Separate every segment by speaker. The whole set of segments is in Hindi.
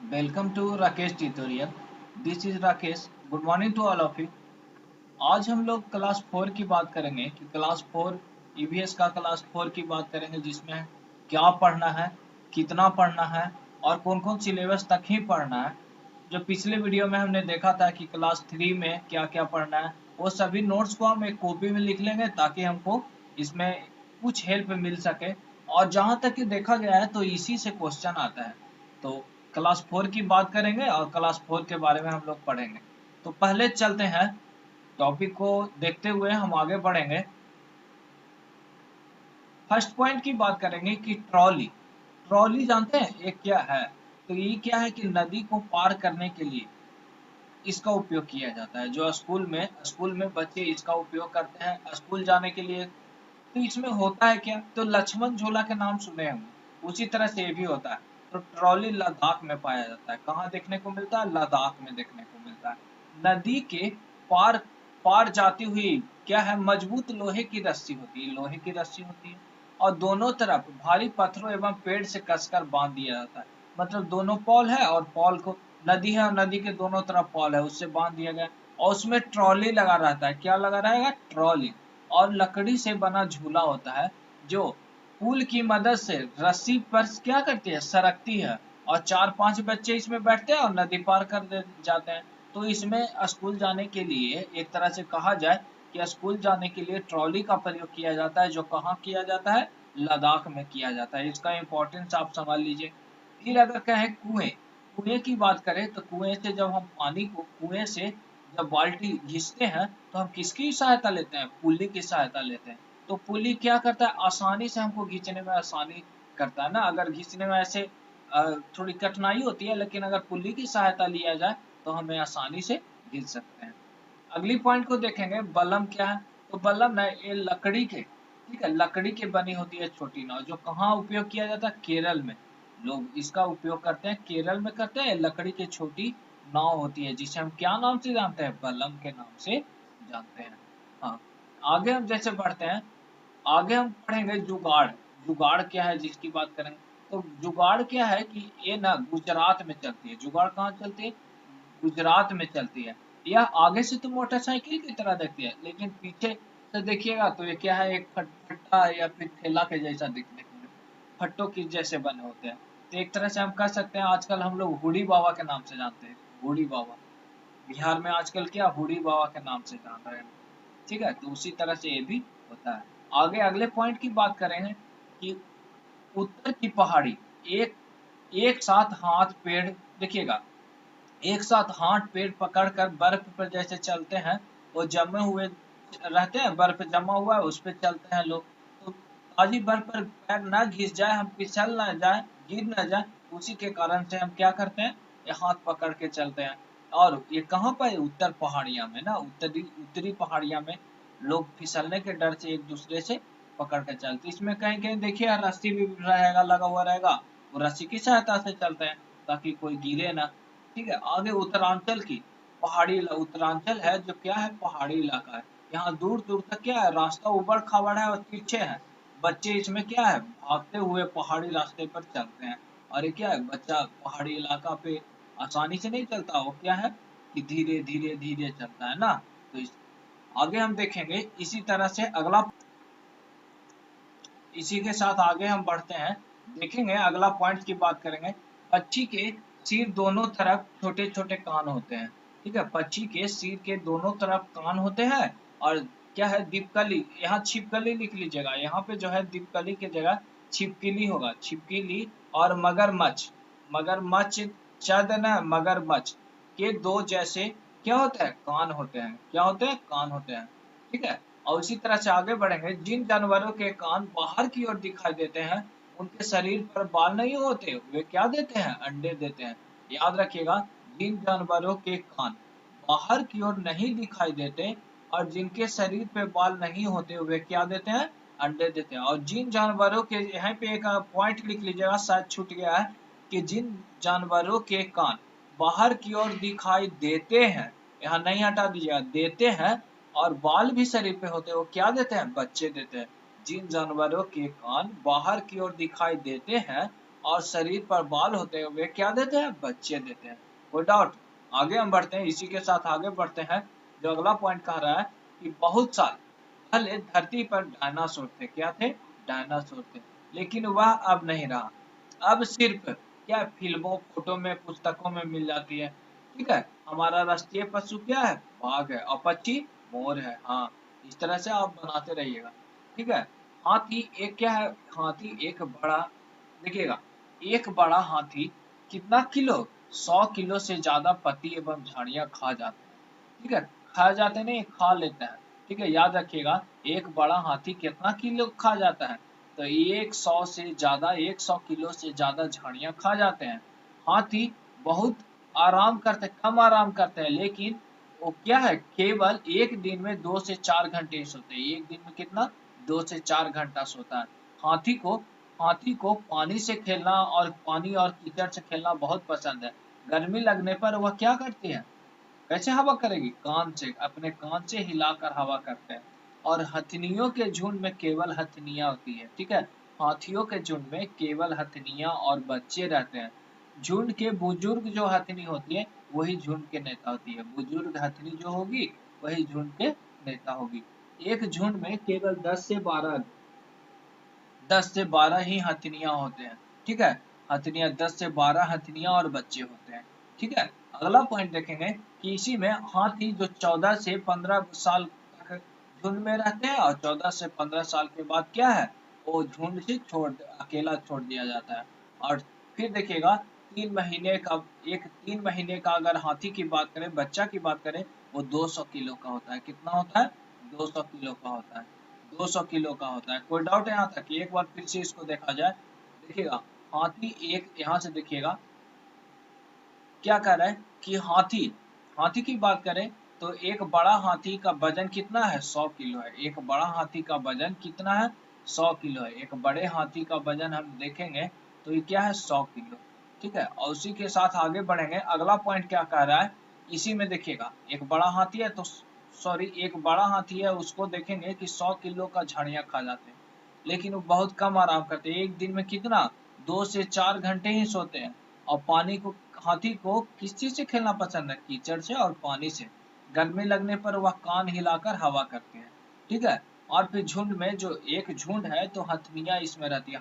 Speaker 1: Welcome to Rakesh tutorial. This is Rakesh. Good morning to all of you. आज हम लोग क्लास 4 की बात करेंगे कि क्लास 4 ईवीएस का क्लास 4 की बात करेंगे, जिसमें क्या पढ़ना है, कितना पढ़ना है और कौन कौन सिलेबस तक ही पढ़ना है। जो पिछले वीडियो में हमने देखा था कि क्लास 3 में क्या क्या पढ़ना है, वो सभी नोट्स को हम एक कॉपी में लिख लेंगे ताकि हमको इसमें कुछ हेल्प मिल सके। और जहां तक कि देखा गया है तो इसी से क्वेश्चन आता है। तो क्लास 4 की बात करेंगे और क्लास 4 के बारे में हम लोग पढ़ेंगे। तो पहले चलते हैं, टॉपिक को देखते हुए हम आगे बढ़ेंगे। फर्स्ट पॉइंट की बात करेंगे कि ट्रॉली। ट्रॉली जानते हैं ये क्या है? तो ये क्या है कि नदी को पार करने के लिए इसका उपयोग किया जाता है। जो स्कूल में बच्चे इसका उपयोग करते हैं स्कूल जाने के लिए। तो इसमें होता है क्या, तो लक्ष्मण झूला के नाम सुने होंगे, उसी तरह से ये भी होता है। तो ट्रॉली लद्दाख में पाया जाता है। कहाँ देखने को मिलता है? लद्दाख में देखने को मिलता है। नदी के पार पार जाती हुई क्या है, मजबूत लोहे की रस्सी होती है, लोहे की रस्सी होती है और दोनों तरफ भारी पत्थरों एवं पेड़ से कसकर बांध दिया जाता है। मतलब दोनों पॉल है और पॉल को, नदी है और नदी के दोनों तरफ पॉल है, उससे बांध दिया गया और उसमें ट्रॉली लगा रहता है। क्या लगा रहेगा? ट्रॉली। और लकड़ी से बना झूला होता है जो पुल की मदद से रस्सी पर क्या करती है, सरकती है और 4-5 बच्चे इसमें बैठते हैं और नदी पार कर जाते हैं। तो इसमें स्कूल जाने के लिए एक तरह से कहा जाए कि स्कूल जाने के लिए ट्रॉली का प्रयोग किया जाता है, जो कहाँ किया जाता है? लद्दाख में किया जाता है। इसका इंपॉर्टेंस आप समझ लीजिए। फिर अगर कहें कुएं, कुएं की बात करें तो कुएं से जब हम पानी को कुएं से जब बाल्टी घिसते हैं तो हम किसकी सहायता लेते हैं? पुल्ली की सहायता लेते हैं। तो पुल्ली क्या करता है? आसानी से हमको खींचने में आसानी करता है ना। अगर घिसने में ऐसे थोड़ी कठिनाई होती है, लेकिन अगर पुल्ली की सहायता लिया जाए तो हमें आसानी से घिस सकते हैं। अगली पॉइंट को देखेंगे, बल्लम क्या है? तो बल्लम ना ये लकड़ी के, ठीक है, लकड़ी की बनी होती है छोटी नाव, जो कहाँ उपयोग किया जाता है? केरल में। लोग इसका उपयोग करते हैं, केरल में करते हैं। लकड़ी की छोटी नाव होती है जिसे हम क्या नाम से जानते हैं? बल्लम के नाम से जानते हैं। हाँ, आगे हम जैसे बढ़ते हैं, आगे हम पढ़ेंगे जुगाड़। जुगाड़ क्या है जिसकी बात करेंगे, तो जुगाड़ क्या है कि ये ना गुजरात में चलती है। जुगाड़ कहाँ चलती है? गुजरात में चलती है। यह आगे से तो मोटरसाइकिल की तरह दिखती है, लेकिन पीछे से देखिएगा तो ये क्या है, एक फट्टा या फिर ठेला के जैसा दिखने को मिलता है। फट्टों की जैसे बने होते हैं। तो एक तरह से हम कह सकते हैं आजकल हम लोग हुडी बाबा के नाम से जानते हैं। हुडी बाबा बिहार में आजकल क्या हुडी बाबा के नाम से जान रहे हैं, ठीक है। तो उसी तरह से ये भी होता है। आगे अगले पॉइंट की बात करेंगे कि उत्तर की पहाड़ी, एक एक साथ हाथ पेड़, देखिएगा, एक साथ हाथ पेड़ पकड़कर बर्फ पर जैसे चलते हैं, वो जमे हुए रहते हैं, बर्फ जमा हुआ है उस पर चलते हैं लोग। तो ताजी बर्फ पर पैर ना घिस जाए, हम फिसल ना जाए, गिर ना जाए, उसी के कारण से हम क्या करते हैं, ये हाथ पकड़ के चलते हैं। और ये कहाँ पर? उत्तर पहाड़िया में ना, उत्तरी उत्तरी पहाड़िया में लोग फिसलने के डर से एक दूसरे से पकड़ कर चलते। इसमें कहीं कहीं देखिए रस्सी भी रहेगा, लगा हुआ रहेगा, वो रस्सी की सहायता से चलते हैं ताकि कोई गिरे ना। ठीक है। आगे उत्तरांचल की पहाड़ी उत्तरांचल है जो क्या है, पहाड़ी इलाका है। यहाँ दूर दूर तक क्या है, रास्ता उबड़ खाबड़ है और तिरछे है। बच्चे इसमें क्या है, भागते हुए पहाड़ी रास्ते पर चलते हैं। और ये क्या है, बच्चा पहाड़ी इलाका पे आसानी से नहीं चलता, वो क्या है कि धीरे धीरे धीरे चलता है ना। तो आगे हम देखेंगे इसी तरह से अगला, इसी के साथ आगे हम बढ़ते हैं, देखेंगे अगला पॉइंट की बात करेंगे। पक्षी के सिर दोनों तरफ छोटे छोटे कान होते हैं, ठीक है। पक्षी के सिर के दोनों तरफ कान होते हैं और क्या है, दीपकली, यहाँ छिपकली लिख लीजिएगा, यहाँ पे जो है दीपकली की जगह छिपकली होगा, छिपकली। और मगरमच्छ, मगरमच्छ चद न मगरमच्छ के दो जैसे क्या होते हैं, कान होते हैं। क्या होते हैं? कान होते हैं, ठीक है। और उसी तरह से आगे बढ़ेंगे, जिन जानवरों के कान बाहर की ओर दिखाई देते हैं उनके शरीर पर बाल नहीं होते, वे क्या देते हैं? अंडे देते हैं। याद रखिएगा, जिन जानवरों के कान बाहर की ओर नहीं दिखाई देते और जिनके शरीर पे बाल नहीं होते, वे क्या देते हैं? अंडे देते हैं। और जिन जानवरों के, यहाँ पे एक पॉइंट लिख लीजिएगा, शायद छूट गया है, कि जिन जानवरों के कान बाहर की ओर दिखाई देते हैं, यहाँ नहीं हटा दीजिएगा, देते हैं और बाल भी शरीर पे होते हैं, वो क्या देते हैं? बच्चे देते हैं। जिन जानवरों के कान बाहर की ओर दिखाई देते हैं और शरीर पर बाल होते हैं वे क्या देते हैं? बच्चे देते हैं। कोई डाउट? आगे हम बढ़ते हैं, इसी के साथ आगे बढ़ते हैं। जो अगला पॉइंट कह रहा है कि बहुत साल पहले धरती पर डायनासोर थे। क्या थे? डायनासोर थे। लेकिन वह अब नहीं रहा। अब सिर्फ क्या, फिल्मों, फोटो में, पुस्तकों में मिल जाती है। ठीक है, हमारा राष्ट्रीय पशु क्या है? बाघ है। और पक्षी मोर है। हाँ, इस तरह से आप बनाते रहिएगा। ठीक है। हाथी एक क्या है? हाथी एक बड़ा, देखिएगा, एक बड़ा हाथी कितना किलो? 100 किलो से ज्यादा पत्ती एवं झाड़ियां खा जाते हैं। ठीक है, खा जाते नहीं, खा लेते हैं। ठीक है, याद रखिएगा, एक बड़ा हाथी कितना किलो खा जाता है? तो 100 किलो से ज्यादा झाड़ियां खा जाते हैं। हाथी बहुत आराम करते, कम आराम करते हैं, लेकिन वो क्या है, केवल एक दिन में 2 से 4 घंटे ही सोते हैं। एक दिन में कितना? 2 से 4 घंटा सोता है। हाथी को हाथी को पानी से खेलना और पानी और कीचड़ से खेलना बहुत पसंद है। गर्मी लगने पर वह क्या करती है? कैसे हवा करेगी? कान से, अपने कान से हिलाकर हवा करते हैं। और हथनियों के झुंड में केवल हथनियां होती है। ठीक है, हाथियों के झुंड में केवल हथनियां और बच्चे रहते हैं। झुंड के बुजुर्ग जो हथनी होती है वही झुंड के नेता होती है। बुजुर्ग हथनी जो होगी वही झुंड के नेता होगी। एक झुंड में केवल 10 से 12 ही हथनियां होते हैं। ठीक है, हथनियां 10 से 12 हथनियां और बच्चे होते हैं। ठीक है, अगला पॉइंट देखेंगे कि इसी में हाथी जो 14 से 15 साल तक झुंड में रहते हैं और 14 से 15 साल के बाद क्या है, वो झुंड से अकेला छोड़ दिया जाता है। और फिर देखिएगा 3 महीने का, 3 महीने का अगर हाथी की बात करें, बच्चा की बात करें, वो 200 किलो का होता है। कितना होता है? 200 किलो का होता है। 200 किलो का होता है। कोई डाउट है यहाँ तक? एक बार फिर से इसको देखा जाए। देखिएगा, हाथी एक, यहाँ से देखिएगा क्या कह रहा है कि हाथी हाथी की बात करें तो एक बड़ा हाथी का वजन कितना है? 100 किलो है। एक बड़ा हाथी का वजन कितना है? 100 किलो है। एक बड़े हाथी का वजन हम देखेंगे तो ये क्या है? 100 किलो। ठीक है, और उसी के साथ आगे बढ़ेंगे। अगला पॉइंट क्या कह रहा है, इसी में देखिएगा, एक बड़ा हाथी है तो, सॉरी, एक बड़ा हाथी है, उसको देखेंगे कि 100 किलो का झाड़ियां खा जाते हैं, लेकिन वो बहुत कम आराम करते हैं। एक दिन में कितना? 2 से 4 घंटे ही सोते हैं। और पानी को, हाथी को किस चीज से खेलना पसंद है? कीचड़ से और पानी से। गर्मी लगने पर वह कान हिलाकर हवा करते हैं। ठीक है, और फिर झुंड में, जो एक झुंड है तो हथनियां इसमें रहती है।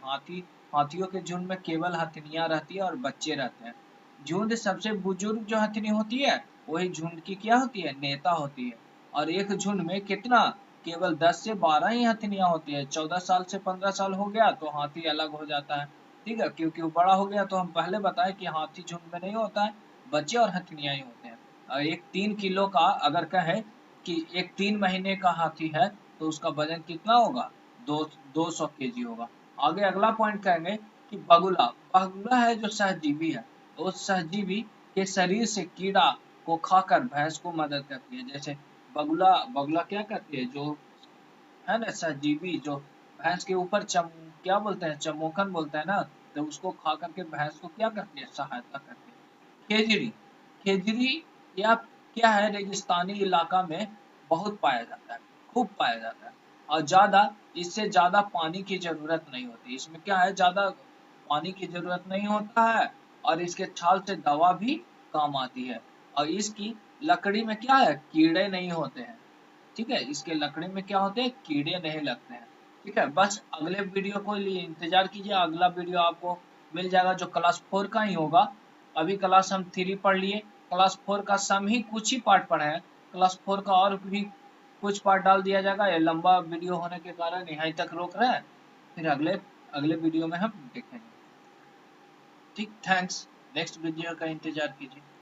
Speaker 1: हाथियों के झुंड में केवल हथनियां रहती है और बच्चे रहते हैं। झुंड सबसे बुजुर्ग जो हथनी होती है वही झुंड की क्या होती है? नेता होती है। और एक झुंड में कितना? केवल 10 से 12 ही हथनियां होती है। 14 साल से 15 साल हो गया तो हाथी अलग हो जाता है। ठीक है, क्योंकि वो बड़ा हो गया। तो हम पहले बताए कि हाथी झुंड में नहीं होता है, बच्चे और हथनियां ही होते हैं। और एक 3 किलो का अगर कहे कि एक 3 महीने का हाथी है तो उसका वजन कितना होगा? 200 केजी होगा। आगे अगला पॉइंट कहेंगे कि बगुला बगुला है जो सहजीवी है। तो उस सहजीवी के शरीर से कीड़ा को खाकर भैंस को मदद करती है। जैसे बगुला बगुला क्या करती है, जो है ना सहजीवी, जो भैंस के ऊपर क्या बोलते हैं, चमोकन बोलते हैं ना, तो उसको खा करके भैंस को क्या करती है? सहायता करती है। खेजड़ी खेजड़ी या क्या है, रेगिस्तानी इलाका में बहुत पाया जाता है, खूब पाया जाता है। और इससे ज्यादा पानी की जरूरत नहीं होती। इसमें क्या है, ज्यादा पानी की जरूरत नहीं होता है। और इसके छाल से दवा भी काम आती है। और इसकी लकड़ी में क्या है, कीड़े नहीं होते हैं। ठीक है, इसके लकड़ी में क्या होते हैं, कीड़े नहीं लगते हैं। ठीक है, बस अगले वीडियो को लिए इंतजार कीजिए। अगला वीडियो आपको मिल जाएगा जो क्लास 4 का ही होगा। अभी क्लास हम 3 पढ़ लिए, क्लास 4 का सम ही कुछ ही पार्ट पढ़े हैं। क्लास 4 का और भी कुछ पार्ट डाल दिया जाएगा। ये लंबा वीडियो होने के कारण यहीं तक रोक रहे हैं, फिर अगले अगले वीडियो में हम देखेंगे। ठीक, थैंक्स। नेक्स्ट वीडियो का इंतजार कीजिए।